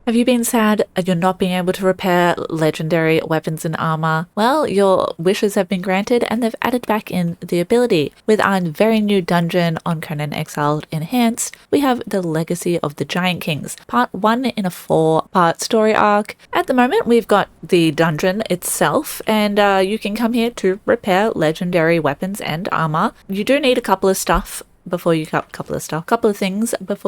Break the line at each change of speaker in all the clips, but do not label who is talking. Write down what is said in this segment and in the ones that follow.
Have you been sad at you're not being able to repair legendary weapons and armor? Well, your wishes have been granted and they've added back in the ability. With our very new dungeon on Conan Exiles Enhanced, we have the Legacy of the Giant Kings, part 1 in a 4-part story arc. At the moment, we've got the dungeon itself, and you can come here to repair legendary weapons and armor. You do need a couple of things before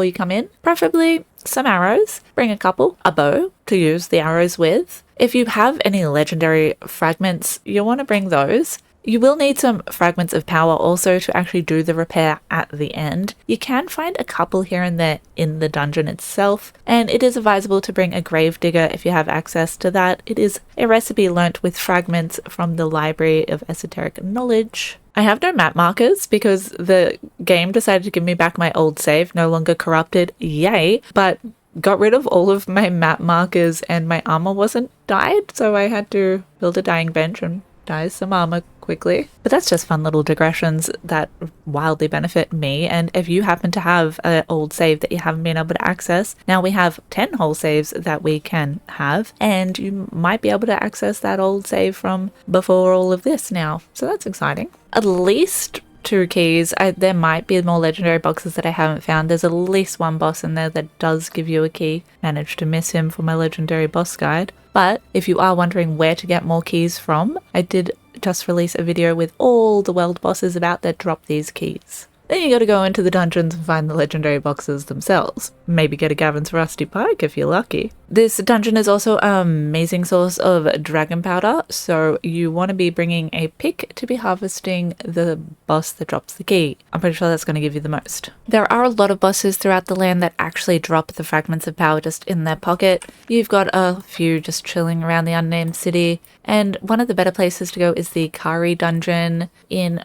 you come in, preferably some arrows. Bring a couple, a bow to use the arrows with. If you have any legendary fragments, you'll want to bring those. You will need some fragments of power also to actually do the repair at the end. You can find a couple here and there in the dungeon itself, and it is advisable to bring a gravedigger if you have access to that. It is a recipe learnt with fragments from the Library of Esoteric Knowledge. I have no map markers because the game decided to give me back my old save, no longer corrupted, yay, but got rid of all of my map markers and my armor wasn't dyed, so I had to build a dyeing bench and dye some armor quickly. But that's just fun little digressions that wildly benefit me, and if you happen to have an old save that you haven't been able to access, now we have 10 whole saves that we can have, and you might be able to access that old save from before all of this now, so that's exciting. At least 2 keys. There might be more legendary boxes that I haven't found. There's at least one boss in there that does give you a key. Managed to miss him for my legendary boss guide. But if you are wondering where to get more keys from, I did just release a video with all the world bosses about that drop these keys. Then you gotta go into the dungeons and find the legendary boxes themselves. Maybe get a Gavin's Rusty Pike if you're lucky. This dungeon is also an amazing source of dragon powder, so you want to be bringing a pick to be harvesting the boss that drops the key. I'm pretty sure that's going to give you the most. There are a lot of bosses throughout the land that actually drop the fragments of power just in their pocket. You've got a few just chilling around the Unnamed City, and one of the better places to go is the Kari dungeon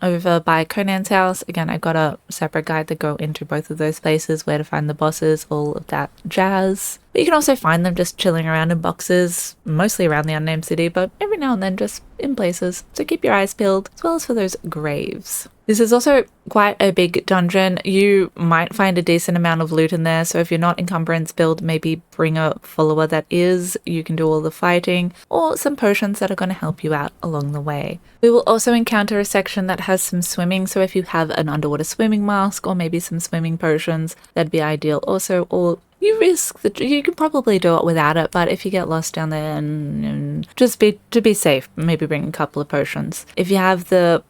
over by Conan's house. Again, I've got a separate guide that go into both of those places, where to find the bosses, all of that jazz. But you can also find them just chilling around in boxes, mostly around the Unnamed City, but every now and then just in places. So keep your eyes peeled, as well as for those graves. This is also quite a big dungeon. You might find a decent amount of loot in there, so if you're not encumbrance build, maybe bring a follower that is. You can do all the fighting, or some potions that are going to help you out along the way. We will also encounter a section that has some swimming, so if you have an underwater swimming mask or maybe some swimming potions, that'd be ideal also. Or you risk that you can probably do it without it, but if you get lost down there, and just to be safe, maybe bring a couple of potions. If you have the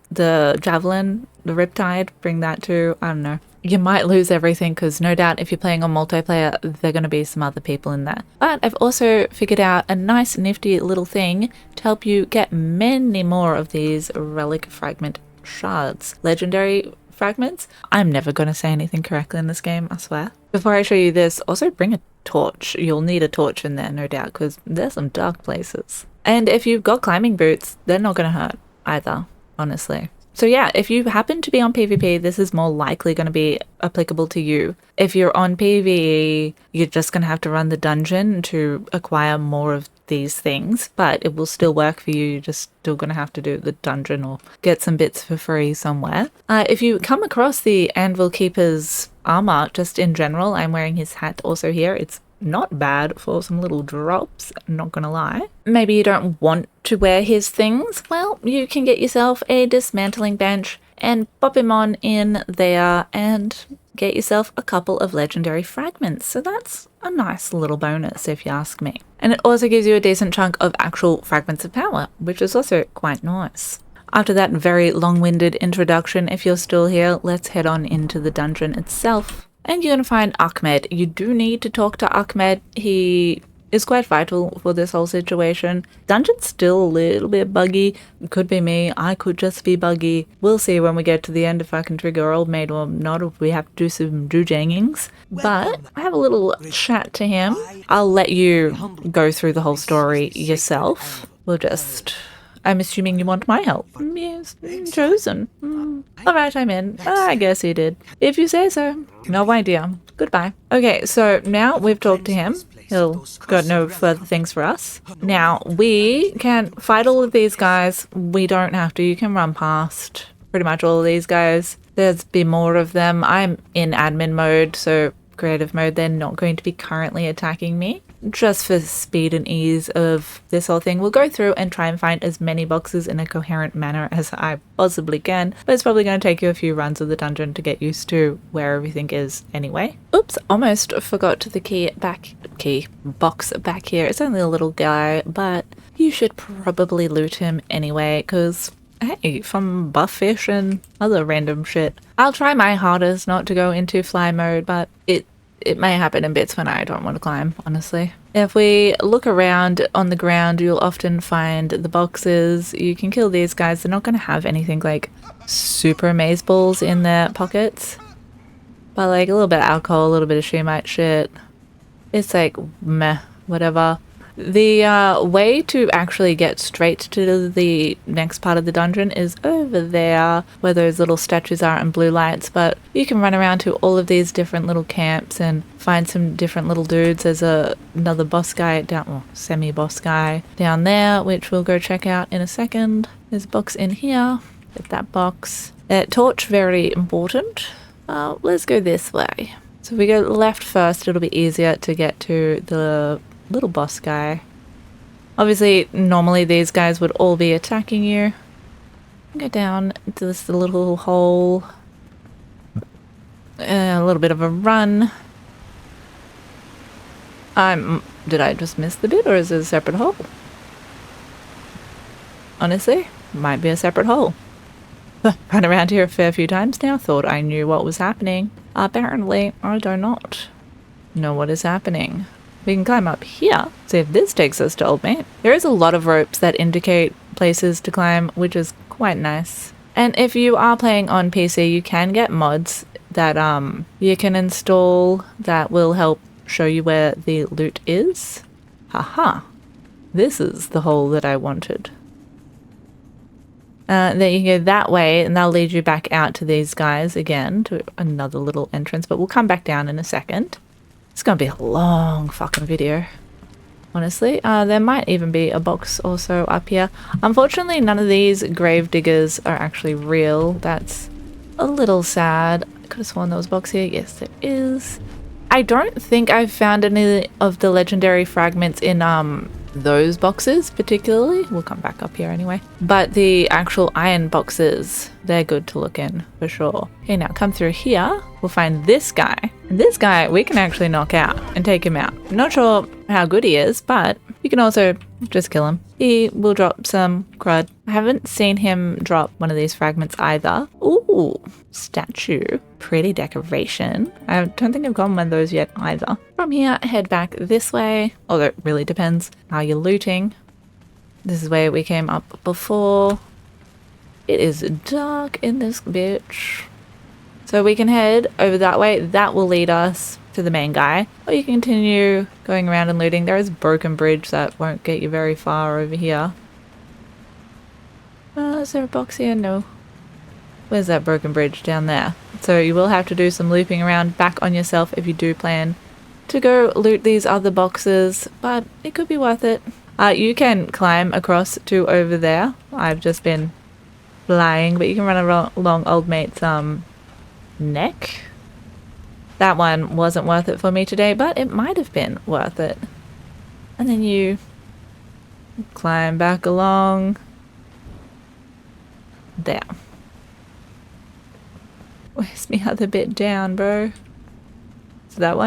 javelin, the riptide, bring that too. I don't know. You might lose everything because no doubt if you're playing on multiplayer, there are going to be some other people in there. But I've also figured out a nice nifty little thing to help you get many more of these relic fragment shards. Legendary fragments. I'm never going to say anything correctly in this game, I swear. Before I show you this, also bring a torch. You'll need a torch in there, no doubt, because there's some dark places. And if you've got climbing boots, they're not going to hurt either, honestly. So yeah, if you happen to be on PvP, this is more likely going to be applicable to you. If you're on PvE, you're just going to have to run the dungeon to acquire more of these things, but it will still work for you. You're just still going to have to do the dungeon or get some bits for free somewhere. If you come across the Anvil Keeper's armor, just in general, I'm wearing his hat also here. It's not bad for some little drops, not gonna lie. Maybe you don't want to wear his things. Well, you can get yourself a dismantling bench and pop him on in there and get yourself a couple of legendary fragments. So that's a nice little bonus if you ask me. And it also gives you a decent chunk of actual fragments of power, which is also quite nice. After that very long-winded introduction, if you're still here, let's head on into the dungeon itself. And you're going to find Akmed. You do need to talk to Akmed. He is quite vital for this whole situation. Dungeon's still a little bit buggy. Could be me. I could just be buggy. We'll see when we get to the end if I can trigger Old Maid or not, if we have to do some jangings. But I have a little chat to him. I'll let you go through the whole story yourself. I'm assuming you want my help. Yes, chosen. Alright, I'm in. I guess he did. If you say so. No idea. Goodbye. Okay, so now we've talked to him. He'll got no further things for us. Now, we can fight all of these guys. We don't have to. You can run past pretty much all of these guys. There's be more of them. I'm in admin mode, so creative mode. They're not going to be currently attacking me. just for speed and ease of this whole thing, we'll go through and try and find as many boxes in a coherent manner as I possibly can, but it's probably going to take you a few runs of the dungeon to get used to where everything is anyway. Oops, almost forgot the box back here. It's only a little guy, but you should probably loot him anyway, because hey, from buff fish and other random shit. I'll try my hardest not to go into fly mode, but it may happen in bits when I don't want to climb, honestly. If we look around on the ground, you'll often find the boxes. You can kill these guys. They're not going to have anything like super maze balls in their pockets, but like a little bit of alcohol, a little bit of Shemite shit. It's like meh, whatever. The way to actually get straight to the next part of the dungeon is over there where those little statues are and blue lights, but you can run around to all of these different little camps and find some different little dudes. There's another boss guy down, well, semi-boss guy down there, which we'll go check out in a second. There's a box in here. Get that box. Torch, very important. Let's go this way. So if we go left first, it'll be easier to get to the little boss guy. Obviously, normally these guys would all be attacking you. Go down into this little hole. A little bit of a run. Did I just miss the bit, or is it a separate hole? Honestly, might be a separate hole. Run around here a fair few times now. Thought I knew what was happening. Apparently, I do not know what is happening. We can climb up here, see if this takes us to Old Mate. There is a lot of ropes that indicate places to climb, which is quite nice. And if you are playing on PC, you can get mods that you can install that will help show you where the loot is. Haha. This is the hole that I wanted. Then you can go that way, and that'll lead you back out to these guys again, to another little entrance, but we'll come back down in a second. It's gonna be a long fucking video, honestly. There might even be a box also up here. Unfortunately, none of these grave diggers are actually real. That's a little sad. I could have sworn there was a box here. Yes, there is. I don't think I've found any of the legendary fragments in those boxes particularly. We'll come back up here anyway. But the actual iron boxes, they're good to look in for sure. Okay, now come through here. We'll find this guy. And this guy we can actually knock out and take him out. I'm not sure how good he is, but you can also just kill him. He will drop some crud. I haven't seen him drop one of these fragments either. Ooh, statue. Pretty decoration. I don't think I've gotten one of those yet either. From here, head back this way. Although it really depends how you're looting. This is where we came up before. It is dark in this bitch. So we can head over that way. That will lead us to the main guy. Or you can continue going around and looting. There is a broken bridge that won't get you very far over here. Is there a box here? No. Where's that broken bridge? Down there. So you will have to do some looping around back on yourself if you do plan to go loot these other boxes, but it could be worth it. You can climb across to over there. I've just been flying, but you can run along Old Mate's neck. That one wasn't worth it for me today, but it might have been worth it. And then you climb back along there. Where's my other bit down, bro? So that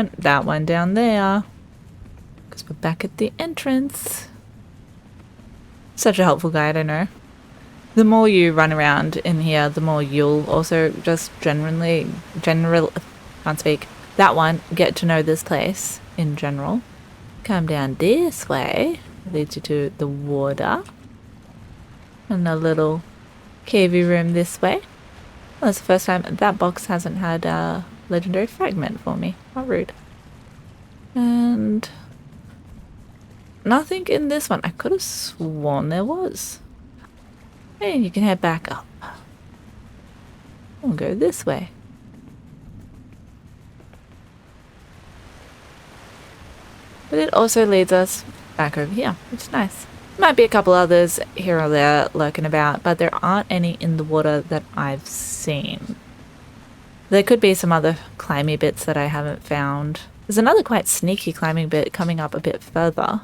one down there. Because we're back at the entrance. Such a helpful guide, I know. The more you run around in here, the more you'll also just can't speak. That one, get to know this place in general. Come down this way. Leads you to the water. And a little cavey room this way. Well, that's the first time that box hasn't had a legendary fragment for me. How rude. And nothing in this one. I could have sworn there was. And you can head back up. We'll go this way. But it also leads us back over here, which is nice. Might be a couple others here or there lurking about, but there aren't any in the water that I've seen. There could be some other climby bits that I haven't found. There's another quite sneaky climbing bit coming up a bit further.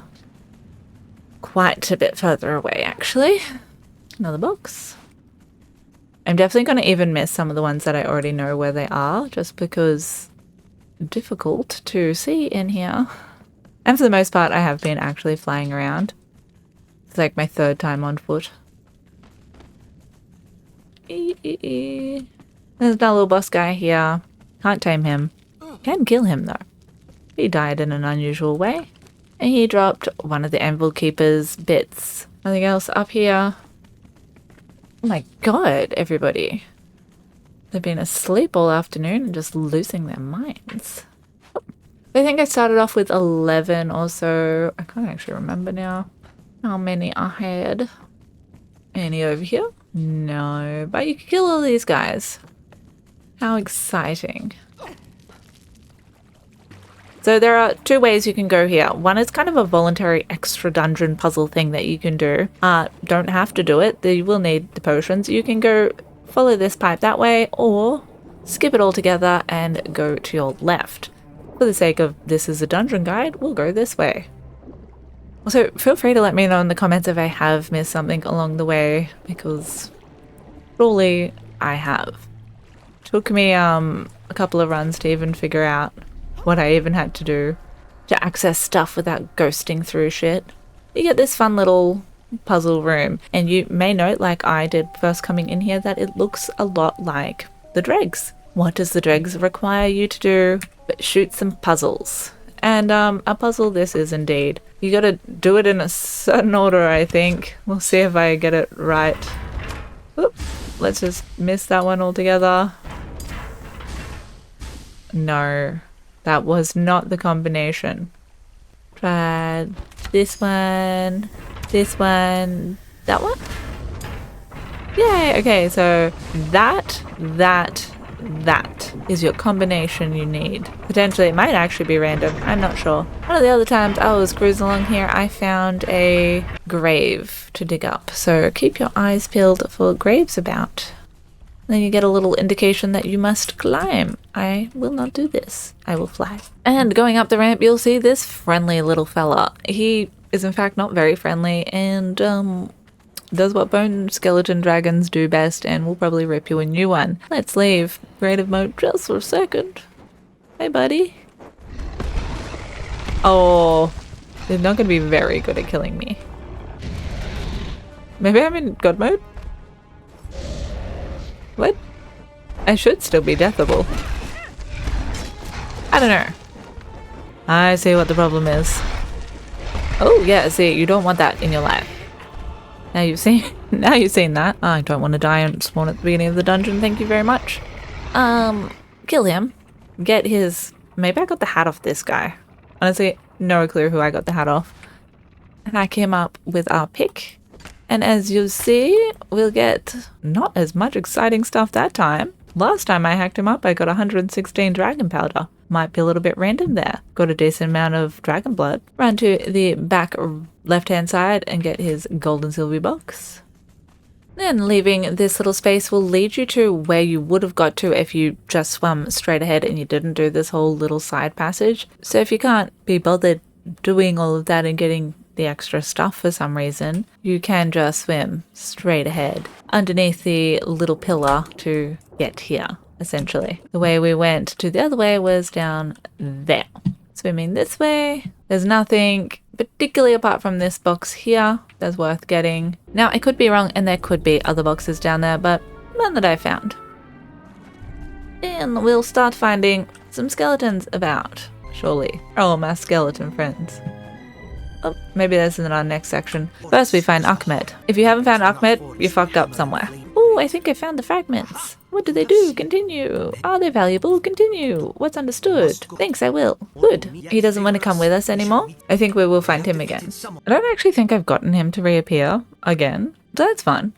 Quite a bit further away, actually. Another box. I'm definitely going to even miss some of the ones that I already know where they are, just because difficult to see in here. And for the most part, I have been actually flying around. It's like my 3rd time on foot. There's another little boss guy here. Can't tame him. Can kill him though. He died in an unusual way. And he dropped one of the Anvil Keeper's bits. Nothing else up here. Oh my god, everybody. They've been asleep all afternoon and just losing their minds. Oh. I think I started off with 11 or so. I can't actually remember now how many I had. Any over here? No, but you can kill all these guys. How exciting. So there are 2 ways you can go here. One is kind of a voluntary extra dungeon puzzle thing that you can do. Don't have to do it. You will need the potions. You can go follow this pipe that way or skip it all together and go to your left. For the sake of this is a dungeon guide, we'll go this way. Also, feel free to let me know in the comments if I have missed something along the way, because surely I have. Took me a couple of runs to even figure out what I even had to do to access stuff without ghosting through shit. You get this fun little puzzle room, and you may note, like I did first coming in here, that it looks a lot like the dregs. What does the dregs require you to do? But shoot some puzzles. And a puzzle this is indeed. You gotta do it in a certain order, I think. We'll see if I get it right. Oop, let's just miss that one altogether. No. That was not the combination. Tried this one, that one? Yay! Okay, so that is your combination you need. Potentially, it might actually be random. I'm not sure. One of the other times I was cruising along here, I found a grave to dig up. So keep your eyes peeled for graves about. Then you get a little indication that you must climb. I will not do this. I will fly. And going up the ramp, you'll see this friendly little fella. He is in fact not very friendly and does what bone skeleton dragons do best and will probably rip you a new one. Let's leave creative mode just for a second. Hey, buddy. Oh, they're not going to be very good at killing me. Maybe I'm in God mode? What? I should still be deathable. I don't know. I see what the problem is. Oh yeah, see, you don't want that in your life. Now you've seen that. I don't want to die and spawn at the beginning of the dungeon, thank you very much. Kill him. Get his... Maybe I got the hat off this guy. Honestly, no clue who I got the hat off. Hack him up with our pick. And as you'll see, we'll get not as much exciting stuff that time. Last time I hacked him up, I got 116 dragon powder. Might be a little bit random there. Got a decent amount of dragon blood. Run to the back left-hand side and get his gold and silver box. Then leaving this little space will lead you to where you would have got to if you just swam straight ahead and you didn't do this whole little side passage. So if you can't be bothered doing all of that and getting the extra stuff for some reason, you can just swim straight ahead underneath the little pillar to get here, essentially. The way we went to the other way was down there. Swimming this way, there's nothing particularly apart from this box here that's worth getting. Now, I could be wrong and there could be other boxes down there, but none that I found. And we'll start finding some skeletons about, surely. Oh, my skeleton friends. Oh, maybe that's in our next section. First we find Akmed. If you haven't found Akmed, you fucked up somewhere. Oh, I think I found the fragments. What do they do? Continue. Are they valuable? Continue. What's understood? Thanks, I will. Good. He doesn't want to come with us anymore. I think we will find him again. I don't actually think I've gotten him to reappear again. So that's fun.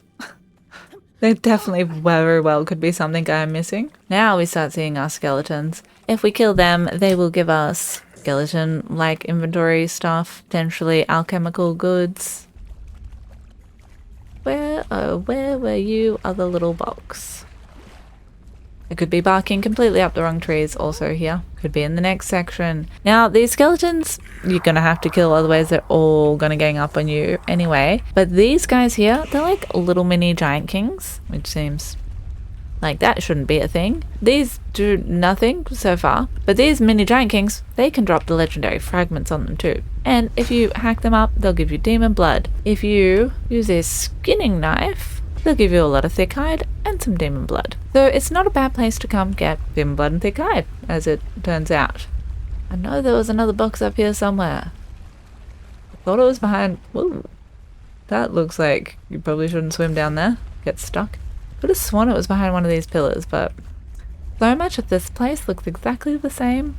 There definitely very well could be something I'm missing. Now we start seeing our skeletons. If we kill them, they will give us skeleton-like inventory stuff, potentially alchemical goods. Where were you, other little box? It could be barking completely up the wrong trees also here. Could be in the next section. Now, these skeletons, you're going to have to kill, otherwise they're all going to gang up on you anyway. But these guys here, they're like little mini giant kings, which seems like that shouldn't be a thing. These do nothing so far, but these mini giant kings, they can drop the legendary fragments on them too. And if you hack them up, they'll give you demon blood. If you use a skinning knife, they'll give you a lot of thick hide and some demon blood. So it's not a bad place to come get demon blood and thick hide, as it turns out. I know there was another box up here somewhere. I thought it was behind... Whoa. That looks like you probably shouldn't swim down there. Get stuck. Could have sworn it was behind one of these pillars, but so much of this place looks exactly the same.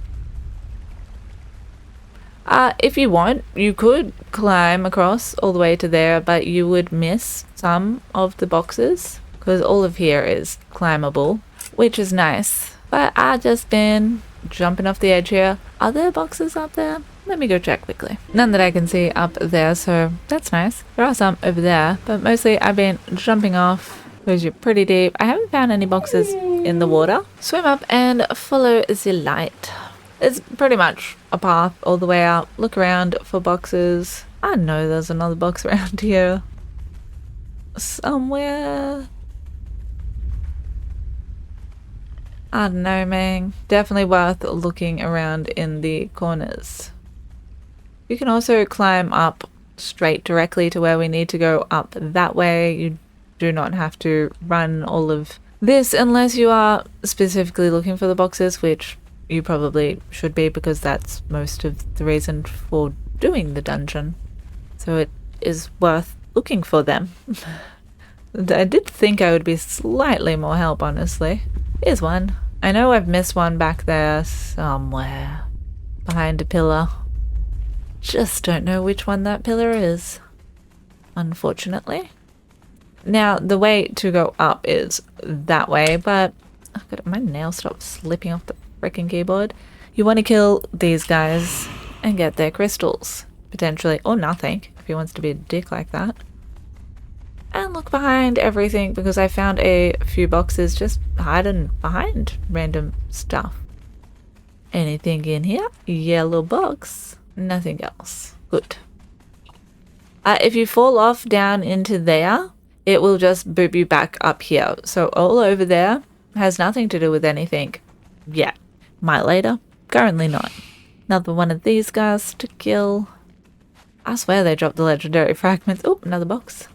If you want, you could climb across all the way to there, but you would miss some of the boxes because all of here is climbable, which is nice. But I've just been jumping off the edge here. Are there boxes up there? Let me go check quickly. None that I can see up there, so that's nice. There are some over there, but mostly I've been jumping off because you're pretty deep. I haven't found any boxes in the water. Swim up and follow the light. It's pretty much a path all the way out. Look around for boxes. I know there's another box around here somewhere. I don't know, man. Definitely worth looking around in the corners. You can also climb up straight directly to where we need to go up that way. You do not have to run all of this unless you are specifically looking for the boxes, which you probably should be because that's most of the reason for doing the dungeon. So it is worth looking for them. I did think I would be slightly more help, honestly. Here's one. I know I've missed one back there somewhere. Behind a pillar. Just don't know which one that pillar is, unfortunately. Now, the way to go up is that way, but oh God, my nail stopped slipping off the freaking keyboard. You want to kill these guys and get their crystals, potentially, or nothing, if he wants to be a dick like that. And look behind everything, because I found a few boxes just hiding behind random stuff. Anything in here? Yellow box. Nothing else. Good. If you fall off down into there, it will just boop you back up here. So all over there has nothing to do with anything yet. Might later. Currently not. Another one of these guys to kill. I swear they dropped the legendary fragments. Oh, another box.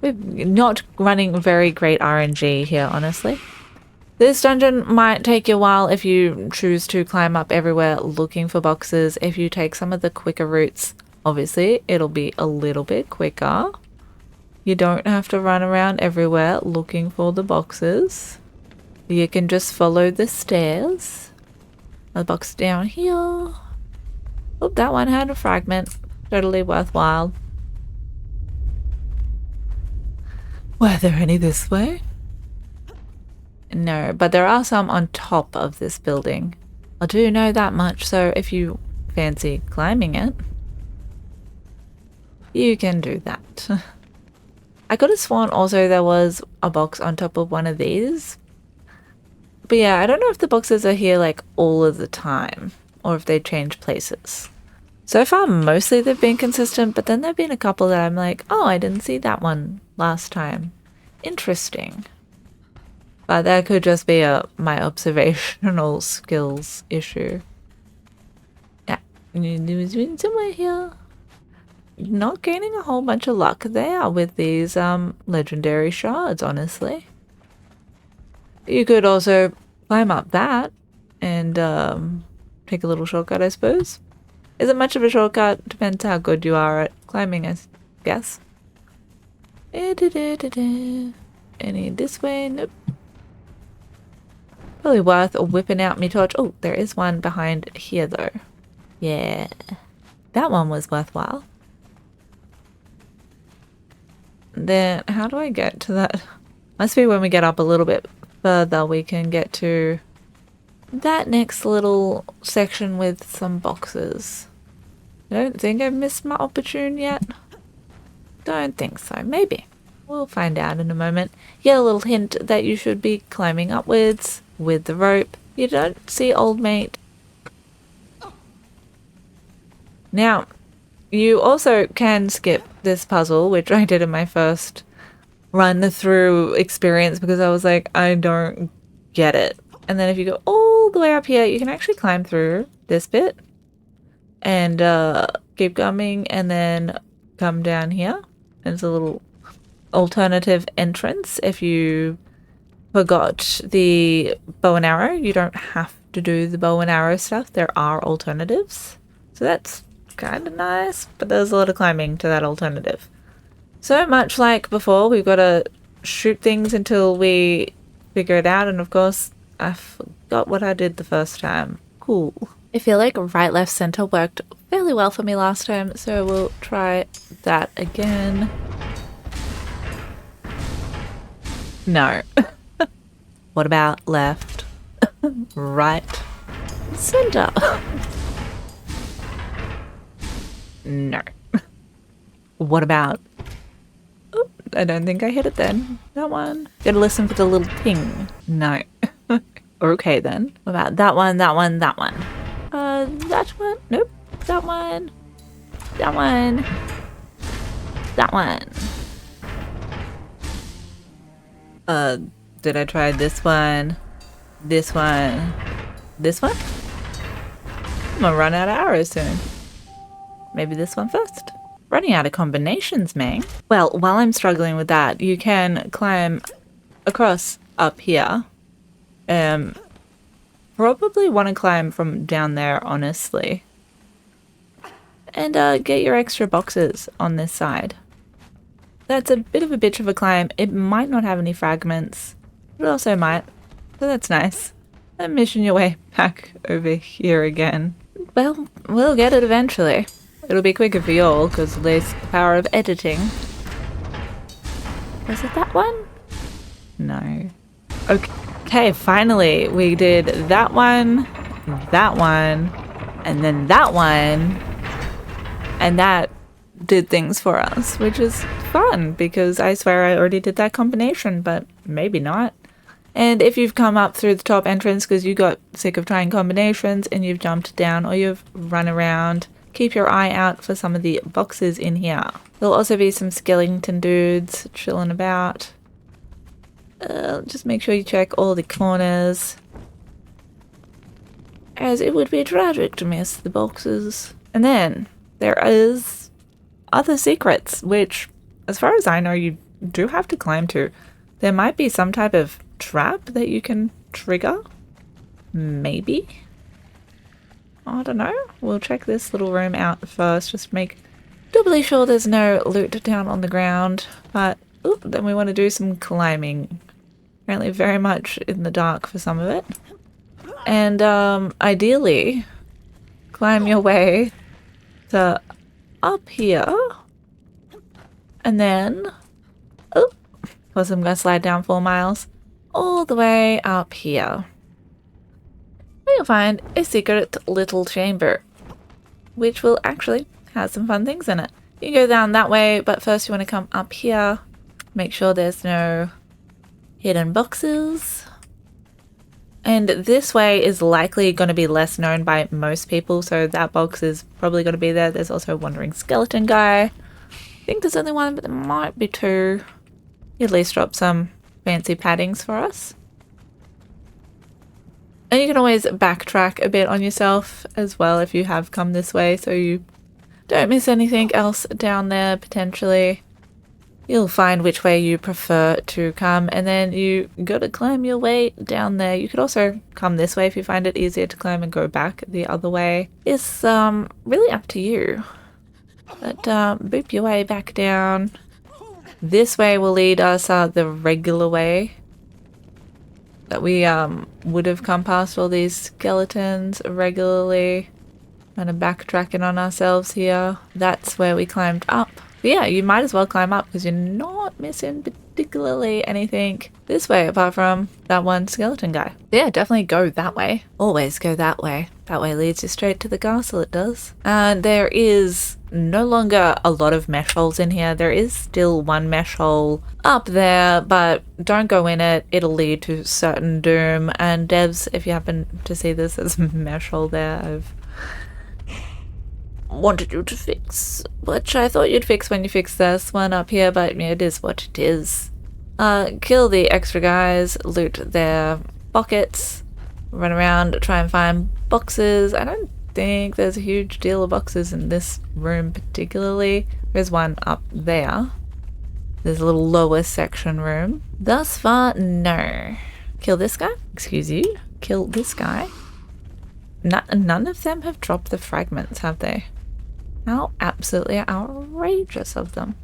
We're not running very great RNG here, honestly. This dungeon might take you a while if you choose to climb up everywhere looking for boxes. If you take some of the quicker routes, obviously it'll be a little bit quicker. You don't have to run around everywhere looking for the boxes. You can just follow the stairs. A box down here. Oh, that one had a fragment. Totally worthwhile. Were there any this way? No, but there are some on top of this building. I do know that much, so if you fancy climbing it, you can do that. I could have sworn also there was a box on top of one of these. But yeah, I don't know if the boxes are here like all of the time or if they change places. So far, mostly they've been consistent, but then there have been a couple that I'm like, oh, I didn't see that one last time. Interesting. But that could just be my observational skills issue. Yeah, doing somewhere here. Not gaining a whole bunch of luck there with these legendary shards, honestly. You could also climb up that and take a little shortcut, I suppose. Isn't much of a shortcut. Depends how good you are at climbing, I guess. Any this way? Nope. Probably worth whipping out me torch. Oh, there is one behind here though. Yeah. That one was worthwhile. Then how do I get to that? Must be when we get up a little bit further we can get to that next little section with some boxes. I don't think I've missed my opportune yet. Don't think so. Maybe. We'll find out in a moment. You get a little hint that you should be climbing upwards with the rope. You don't see old mate. Now, you also can skip this puzzle, which I did in my first run through experience because I was like, I don't get it. And then if you go all the way up here, you can actually climb through this bit and keep coming and then come down here. And it's a little alternative entrance. If you forgot the bow and arrow, you don't have to do the bow and arrow stuff. There are alternatives. So that's kind of nice, but there's a lot of climbing to that alternative. So much like before, we've got to shoot things until we figure it out. And of course, I forgot what I did the first time. Cool. I feel like right, left, center worked fairly well for me last time, so we'll try that again. No. What about left, right, center? No. What about... Oh, I don't think I hit it then. That one. Gotta listen for the little ping. No. Okay then. What about that one, that one, that one? That one? Nope. That one. That one. That one. Did I try this one? This one? This one? I'm gonna run out of arrows soon. Maybe this one first. Running out of combinations, man. Well, while I'm struggling with that, you can climb across up here. Probably want to climb from down there, honestly. And get your extra boxes on this side. That's a bit of a bitch of a climb. It might not have any fragments, but it also might. So that's nice. And mission your way back over here again. Well, we'll get it eventually. It'll be quicker for y'all, because there's the power of editing. Was it that one? No. Okay, finally, we did that one, and then that one, and that did things for us, which is fun, because I swear I already did that combination, but maybe not. And if you've come up through the top entrance because you got sick of trying combinations and you've jumped down or you've run around, keep your eye out for some of the boxes in here. There'll also be some skeleton dudes chilling about. Just make sure you check all the corners, as it would be tragic to miss the boxes. And then there is other secrets, which, as far as I know, you do have to climb to. There might be some type of trap that you can trigger. Maybe. I don't know. We'll check this little room out first, just make doubly sure there's no loot down on the ground. But then we want to do some climbing. Apparently very much in the dark for some of it. And ideally, climb your way to up here. And then, of course I'm going to slide down 4 miles, all the way up here. You'll find a secret little chamber, which will actually have some fun things in it. You can go down that way, but first you want to come up here, make sure there's no hidden boxes. And this way is likely going to be less known by most people, so that box is probably going to be there. There's also a wandering skeleton guy. I think there's only one, but there might be 2. You at least drop some fancy paddings for us. And you can always backtrack a bit on yourself as well if you have come this way, so you don't miss anything else down there potentially. You'll find which way you prefer to come, and then you gotta climb your way down there. You could also come this way if you find it easier to climb and go back the other way. It's really up to you. But boop your way back down. This way will lead us the regular way that we would have come past all these skeletons regularly. Kind of backtracking on ourselves here. That's where we climbed up. But yeah, you might as well climb up because you're not missing particularly anything this way apart from that one skeleton guy. Yeah, definitely go that way. Always go that way. That way leads you straight to the castle, it does. And there is no longer a lot of mesh holes in here. There is still one mesh hole up there, but don't go in it. It'll lead to certain doom. And devs, if you happen to see this, there's a mesh hole there I've wanted you to fix, which I thought you'd fix when you fix this one up here, but yeah, it is what it is. Kill the extra guys, loot their pockets, run around, try and find boxes. I don't think there's a huge deal of boxes in this room particularly. There's one up there. There's a little lower section room. Thus far, no. Kill this guy. Excuse you. Kill this guy. None of them have dropped the fragments, have they? How absolutely outrageous of them.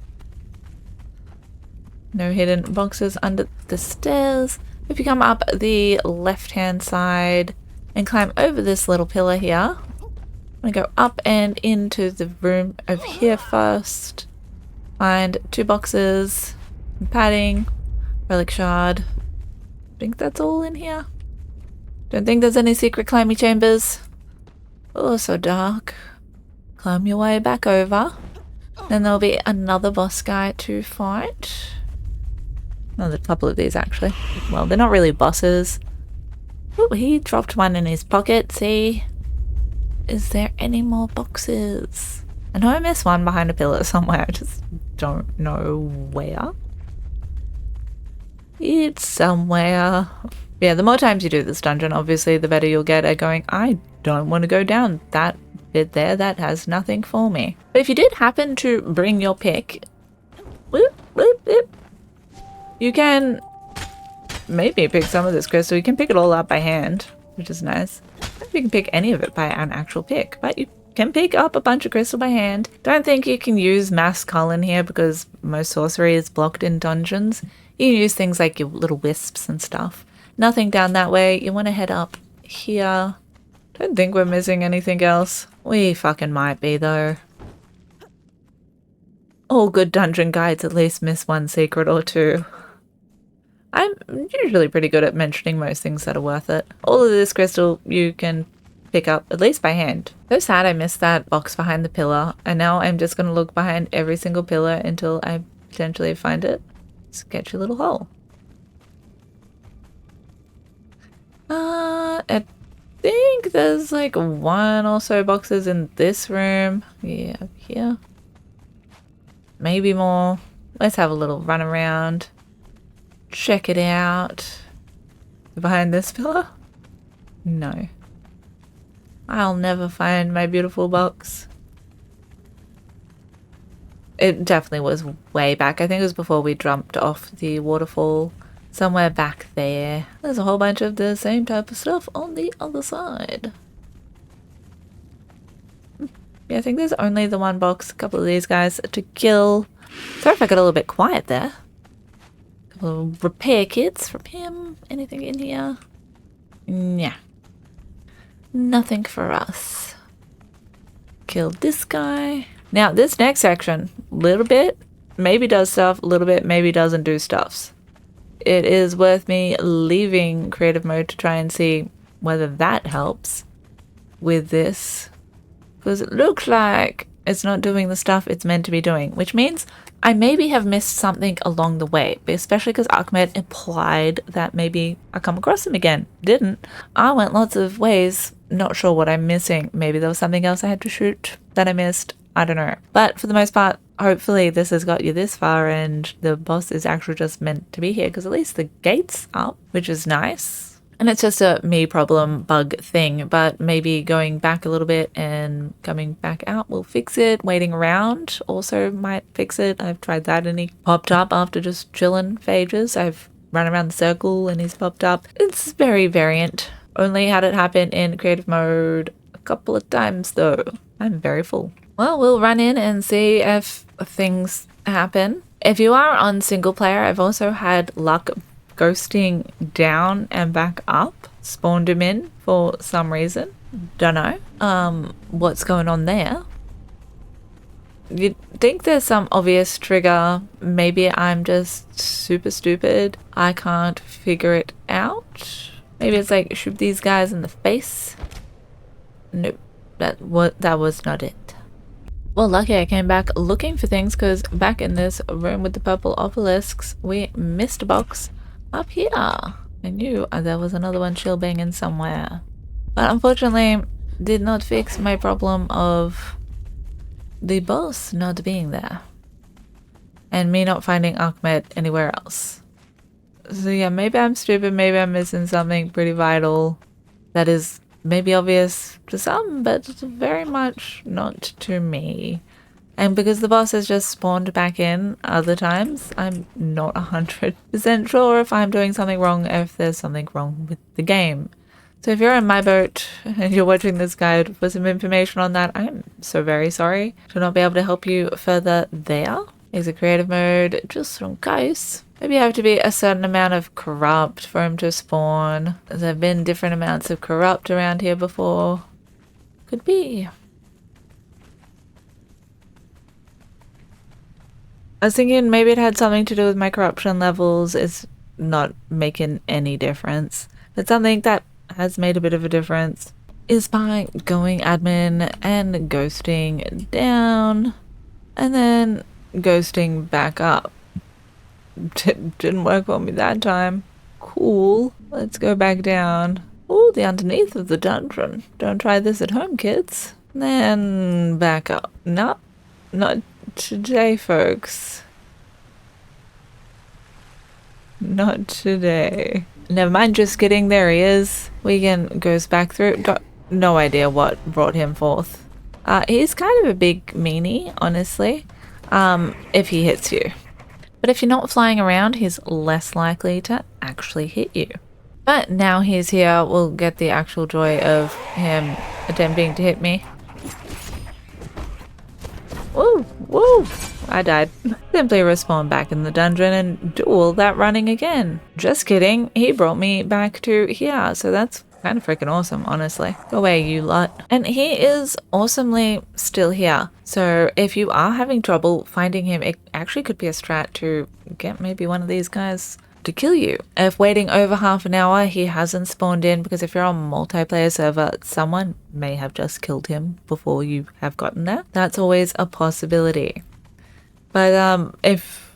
No hidden boxes under the stairs. If you come up the left-hand side and climb over this little pillar here, I'm gonna go up and into the room over here first. Find 2 boxes, padding, relic shard. I think that's all in here. Don't think there's any secret climbing chambers. Oh, so dark. Climb your way back over. Then there'll be another boss guy to fight. Oh, there's a couple of these actually. Well, they're not really bosses. Oh, he dropped one in his pocket, see? Is there any more boxes? I know I missed one behind a pillar somewhere, I just don't know where. It's somewhere. Yeah, the more times you do this dungeon, obviously, the better you'll get at going, I don't want to go down that bit there, that has nothing for me. But if you did happen to bring your pick, whoop, whoop, whoop, you can maybe pick some of this crystal. You can pick it all up by hand, which is nice. I don't think you can pick any of it by an actual pick, but you can pick up a bunch of crystal by hand. Don't think you can use mass cull in here because most sorcery is blocked in dungeons. You can use things like your little wisps and stuff. Nothing down that way. You want to head up here. Don't think we're missing anything else. We fucking might be though. All good dungeon guides at least miss one secret or two. I'm usually pretty good at mentioning most things that are worth it. All of this crystal you can pick up, at least by hand. So sad I missed that box behind the pillar, and now I'm just going to look behind every single pillar until I potentially find it. Sketchy little hole. I think there's like 1 or so boxes in this room. Yeah, up here. Maybe more. Let's have a little run around. Check it out. Behind this pillar? No. I'll never find my beautiful box. It definitely was way back. I think it was before we jumped off the waterfall. Somewhere back there. There's a whole bunch of the same type of stuff on the other side. Yeah, I think there's only the 1 box. A couple of these guys to kill. Sorry if I got a little bit quiet there. A couple of repair kits from him. Anything in here? Yeah. Nothing for us. Killed this guy. Now, this next section, little bit, maybe does stuff, a little bit, maybe doesn't do stuffs. It is worth me leaving creative mode to try and see whether that helps with this. Because it looks like it's not doing the stuff it's meant to be doing, which means I maybe have missed something along the way, especially because Akmed implied that maybe I come across him again. Didn't. I went lots of ways, not sure what I'm missing. Maybe there was something else I had to shoot that I missed. I don't know. But for the most part, hopefully this has got you this far and the boss is actually just meant to be here because at least the gate's up, which is nice. And it's just a me problem bug thing, but maybe going back a little bit and coming back out will fix it. Waiting around also might fix it. I've tried that and he popped up after just chilling for ages. I've run around the circle and he's popped up. It's very variant. Only had it happen in creative mode a couple of times though. I'm very full. Well, we'll run in and see if things happen. If you are on single player, I've also had luck ghosting down and back up. Spawned him in for some reason. Don't know what's going on there. You'd think there's some obvious trigger. Maybe I'm just super stupid. I can't figure it out. Maybe it's like shoot these guys in the face. Nope, that was not it. Well, lucky I came back looking for things, because back in this room with the purple obelisks, we missed a box up here. I knew there was another one chill banging somewhere. But unfortunately, did not fix my problem of the boss not being there. And me not finding Akmed anywhere else. So yeah, maybe I'm stupid, maybe I'm missing something pretty vital that is maybe obvious to some, but very much not to me. And because the boss has just spawned back in other times, I'm not 100% sure if I'm doing something wrong, if there's something wrong with the game. So if you're in my boat and you're watching this guide for some information on that, I'm so very sorry to not be able to help you further there. Exit creative mode, just in case. Maybe you have to be a certain amount of corrupt for him to spawn. There have been different amounts of corrupt around here before. Could be. I was thinking maybe it had something to do with my corruption levels. It's not making any difference. But something that has made a bit of a difference is by going admin and ghosting down and then ghosting back up. Didn't work on me that time. Cool. Let's go back down. Oh, the underneath of the dungeon. Don't try this at home, kids. Then back up. No, not today, folks. Not today. Never mind, just kidding. There he is. Wigan goes back through. No idea what brought him forth. He's kind of a big meanie, honestly, if he hits you. But if you're not flying around, he's less likely to actually hit you. But now he's here, we'll get the actual joy of him attempting to hit me. Woo! Woo! I died. Simply respawn back in the dungeon and do all that running again. Just kidding, he brought me back to here, so that's kind of freaking awesome, honestly. Go away, you lot. And he is awesomely still here. So if you are having trouble finding him, it actually could be a strat to get maybe one of these guys to kill you. If waiting over half an hour, he hasn't spawned in, because if you're on a multiplayer server, someone may have just killed him before you have gotten there. That's always a possibility. But if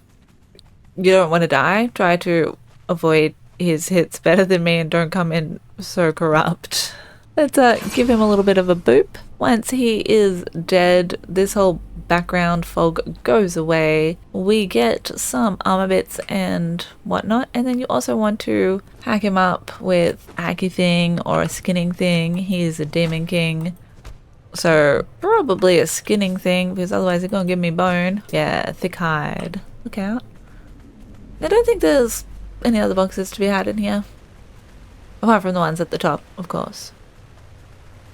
you don't want to die, try to avoid his hits better than me and don't come in so corrupt. Let's give him a little bit of a boop. Once he is dead, this whole background fog goes away. We get some armor bits and whatnot, and then you also want to hack him up with a hacky thing or a skinning thing. He's a demon king, so probably a skinning thing, because otherwise they're gonna give me bone. Yeah, thick hide. Look out. I don't think there's any other boxes to be had in here, apart from the ones at the top, of course.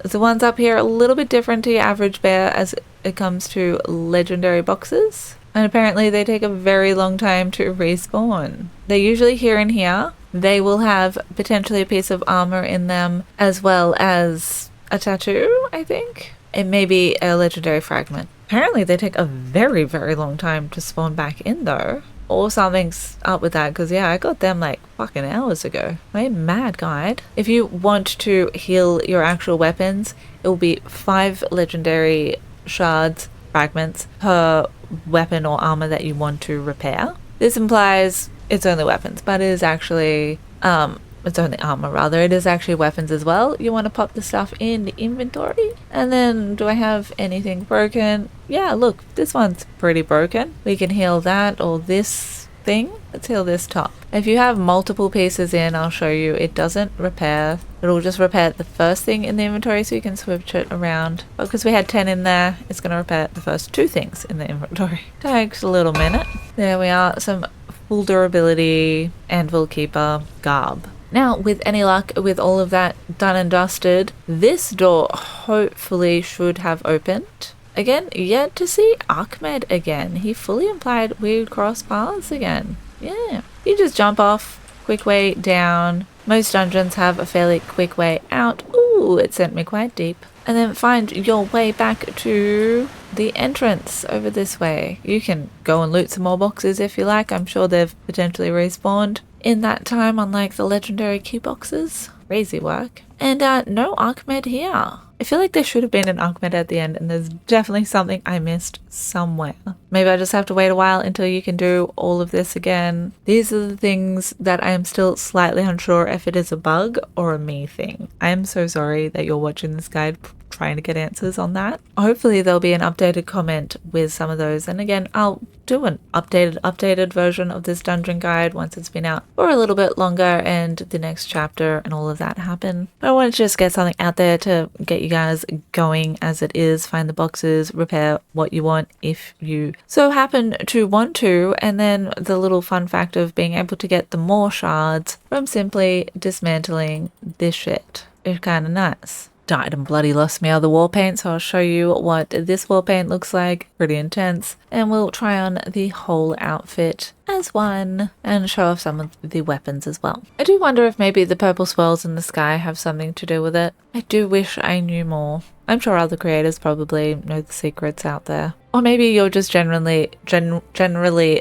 The ones up here are a little bit different to your average bear as it comes to legendary boxes, and apparently they take a very long time to respawn. They're usually here in here. They will have potentially a piece of armor in them, as well as a tattoo, I think. It may be a legendary fragment. Apparently they take a very, very long time to spawn back in though. Or something's up with that, because yeah, I got them like fucking hours ago. My mad guide. If you want to heal your actual weapons, it will be 5 legendary shards, fragments, per weapon or armor that you want to repair. This implies it's only weapons, but it is actually it's only armor rather. It is actually weapons as well. You want to pop the stuff in the inventory. And then, do I have anything broken? Yeah, look, this one's pretty broken. We can heal that or this thing. Let's heal this top. If you have multiple pieces in, I'll show you, it doesn't repair. It'll just repair the first thing in the inventory, so you can switch it around. But because we had 10 in there, it's going to repair the first 2 things in the inventory. Takes a little minute. There we are, some full durability Anvil Keeper garb. Now, with any luck, with all of that done and dusted, this door hopefully should have opened. Again, yet to see Akmed again. He fully implied we would cross paths again. Yeah. You just jump off, quick way down. Most dungeons have a fairly quick way out. Ooh, it sent me quite deep. And then find your way back to the entrance over this way. You can go and loot some more boxes if you like. I'm sure they've potentially respawned in that time, unlike the legendary key boxes. Crazy work. And no Akmed here. I feel like there should have been an Akmed at the end, and there's definitely something I missed somewhere. Maybe I just have to wait a while until you can do all of this again. These are the things that I am still slightly unsure if it is a bug or a me thing. I am so sorry that you're watching this guide trying to get answers on that. Hopefully there'll be an updated comment with some of those, and again I'll do an updated version of this dungeon guide once it's been out for a little bit longer and the next chapter and all of that happen. But I want to just get something out there to get you guys going as it is. Find the boxes, repair what you want if you so happen to want to, and then the little fun fact of being able to get the more shards from simply dismantling this shit is kind of nice. Died and bloody lost me other war paint, so I'll show you what this war paint looks like. Pretty intense. And we'll try on the whole outfit as one and show off some of the weapons as well. I do wonder if maybe the purple swirls in the sky have something to do with it. I do wish I knew more. I'm sure other creators probably know the secrets out there. Or maybe you're just generally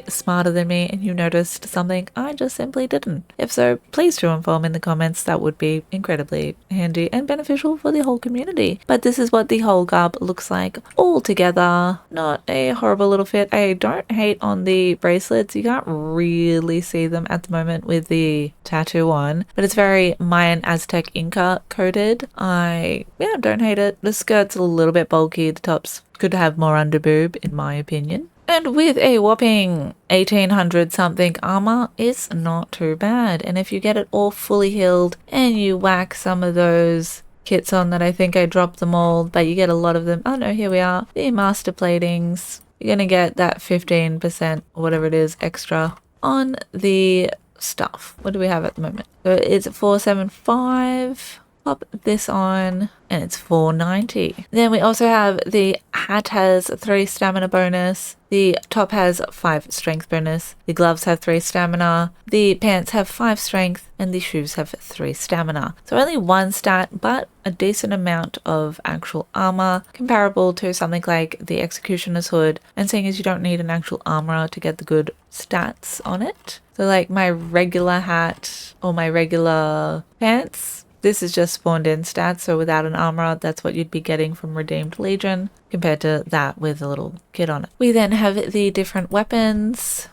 smarter than me and you noticed something I just simply didn't. If so, please do inform in the comments. That would be incredibly handy and beneficial for the whole community. But this is what the whole garb looks like all together. Not a horrible little fit. I don't hate on the bracelets. You can't really see them at the moment with the tattoo on, but it's very Mayan Aztec Inca coded. I don't hate it. The skirt's a little bit bulky. The top's could have more underboob in my opinion. And with a whopping 1800 something armor, it's not too bad. And if you get it all fully healed and you whack some of those kits on that I think I dropped them all, but you get a lot of them. Oh no, here we are. The master platings. You're gonna get that 15% or whatever it is extra on the stuff. What do we have at the moment? So it's 475. Pop this on and it's 490. Then we also have the hat has 3 stamina bonus, the top has 5 strength bonus, the gloves have 3 stamina, the pants have 5 strength, and the shoes have 3 stamina. So only 1 stat, but a decent amount of actual armor, comparable to something like the Executioner's Hood, and seeing as you don't need an actual armor to get the good stats on it. So like my regular hat or my regular pants, this is just spawned in stats, so without an armor, that's what you'd be getting from Redeemed Legion, compared to that with a little kit on it. We then have the different weapons.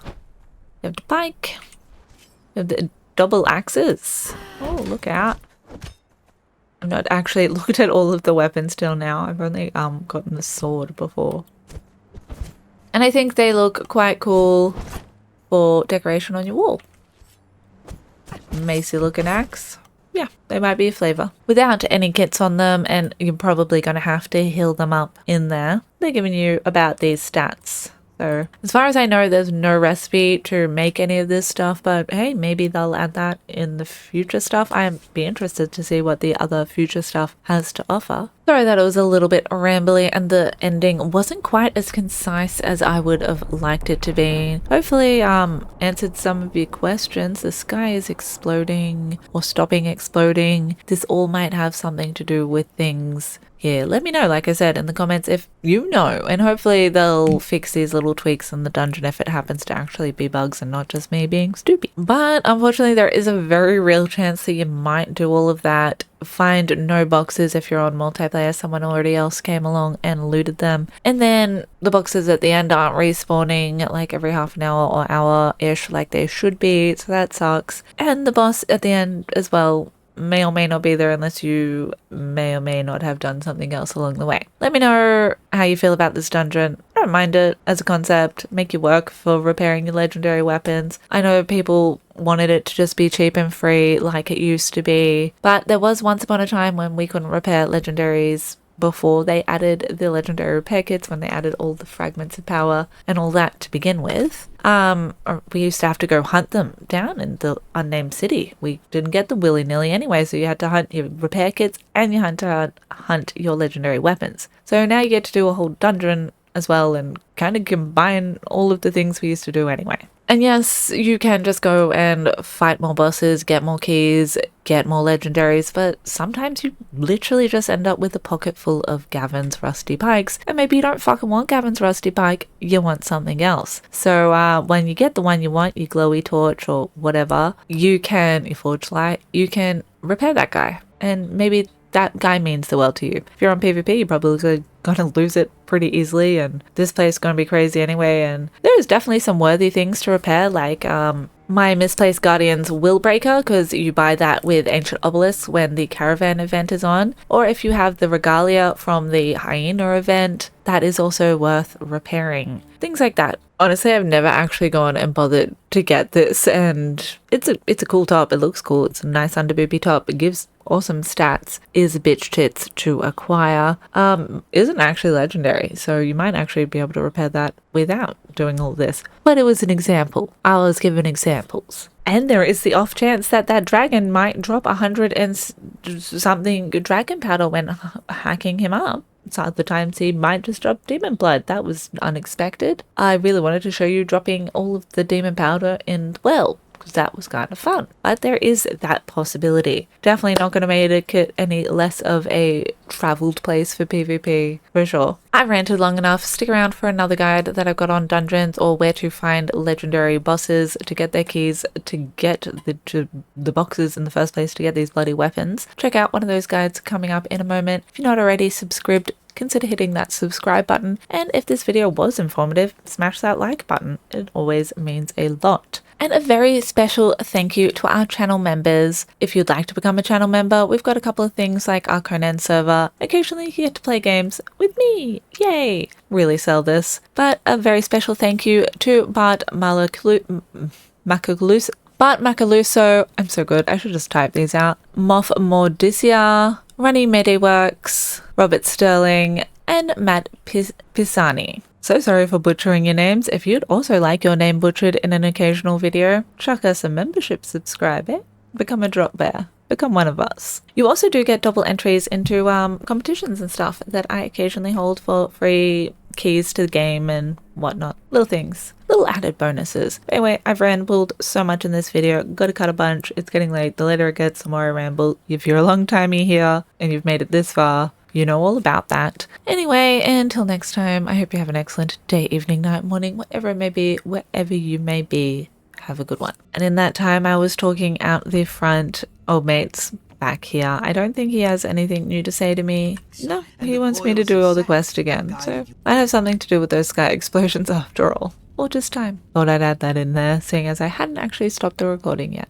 We have the pike. We have the double axes. Oh, look out. I've not actually looked at all of the weapons till now. I've only gotten the sword before. And I think they look quite cool for decoration on your wall. Macy looking axe. Yeah, they might be a flavor. Without any kits on them, and you're probably going to have to heal them up in there. They're giving you about these stats. So as far as I know, there's no recipe to make any of this stuff, but hey, maybe they'll add that in the future stuff. I'd be interested to see what the other future stuff has to offer. Sorry that it was a little bit rambly and the ending wasn't quite as concise as I would have liked it to be. Hopefully answered some of your questions. The sky is exploding or stopping exploding. This all might have something to do with things here. Let me know, like I said, in the comments if you know, and hopefully they'll fix these little tweaks in the dungeon if it happens to actually be bugs and not just me being stupid. But unfortunately there is a very real chance that you might do all of that, find no boxes if you're on multiplayer, someone already else came along and looted them, and then the boxes at the end aren't respawning like every half an hour or hour-ish like they should be, so that sucks. And the boss at the end as well may or may not be there unless you may or may not have done something else along the way. Let me know how you feel about this dungeon. I don't mind it as a concept. Make you work for repairing your legendary weapons. I know people wanted it to just be cheap and free like it used to be, but there was once upon a time when we couldn't repair legendaries before they added the legendary repair kits, when they added all the fragments of power and all that to begin with. We used to have to go hunt them down in the Unnamed City. We didn't get them willy-nilly anyway, so you had to hunt your repair kits and you had to hunt your legendary weapons. So now you get to do a whole dungeon as well and kind of combine all of the things we used to do anyway. And yes, you can just go and fight more bosses, get more keys, get more legendaries, but sometimes you literally just end up with a pocket full of Gavin's rusty pikes, and maybe you don't fucking want Gavin's rusty pike, you want something else. So when you get the one you want, your glowy torch or whatever, your forge light, you can repair that guy, and maybe that guy means the world to you. If you're on PvP, you're probably gonna lose it pretty easily, and this place is gonna be crazy anyway, and there's definitely some worthy things to repair, like my Misplaced Guardian's Will Breaker, because you buy that with Ancient Obelisks when the Caravan event is on, or if you have the Regalia from the Hyena event, that is also worth repairing. Things like that. Honestly, I've never actually gone and bothered to get this, and it's a cool top. It looks cool. It's a nice underboopy top. It gives awesome stats. Is a bitch tits to acquire. Isn't actually legendary, so you might actually be able to repair that without doing all this. But it was an example. I was given examples. And there is the off chance that that dragon might drop 100 and something dragon powder when hacking him up. So other times he might just drop demon blood. That was unexpected. I really wanted to show you dropping all of the demon powder in well, because that was kind of fun. But there is that possibility. Definitely not going to make it any less of a traveled place for PvP, for sure. I've ranted long enough. Stick around for another guide that I've got on dungeons or where to find legendary bosses to get their keys, to get the boxes in the first place, to get these bloody weapons. Check out one of those guides coming up in a moment. If you're not already subscribed, consider hitting that subscribe button. And if this video was informative, smash that like button. It always means a lot. And a very special thank you to our channel members. If you'd like to become a channel member, we've got a couple of things like our Conan server. Occasionally you get to play games with me. Yay! Really sell this. But a very special thank you to Bart Macaluso. I'm so good. I should just type these out. Moff Mordicia, Runny Mediworks, Robert Sterling, and Matt Pisani. So sorry for butchering your names. If you'd also like your name butchered in an occasional video, chuck us a membership subscribe, eh? Become a drop bear. Become one of us. You also do get double entries into competitions and stuff that I occasionally hold for free keys to the game and whatnot. Little things. Little added bonuses. Anyway, I've rambled so much in this video. Gotta cut a bunch. It's getting late. The later it gets, the more I ramble. If you're a long timey here and you've made it this far, you know all about that. Anyway, until next time, I hope you have an excellent day, evening, night, morning, whatever it may be, wherever you may be. Have a good one. And in that time, I was talking out the front. Old mate's back here. I don't think he has anything new to say to me. No, he wants me to do all the quest again. So might have something to do with those sky explosions after all. Or just time. Thought I'd add that in there, seeing as I hadn't actually stopped the recording yet.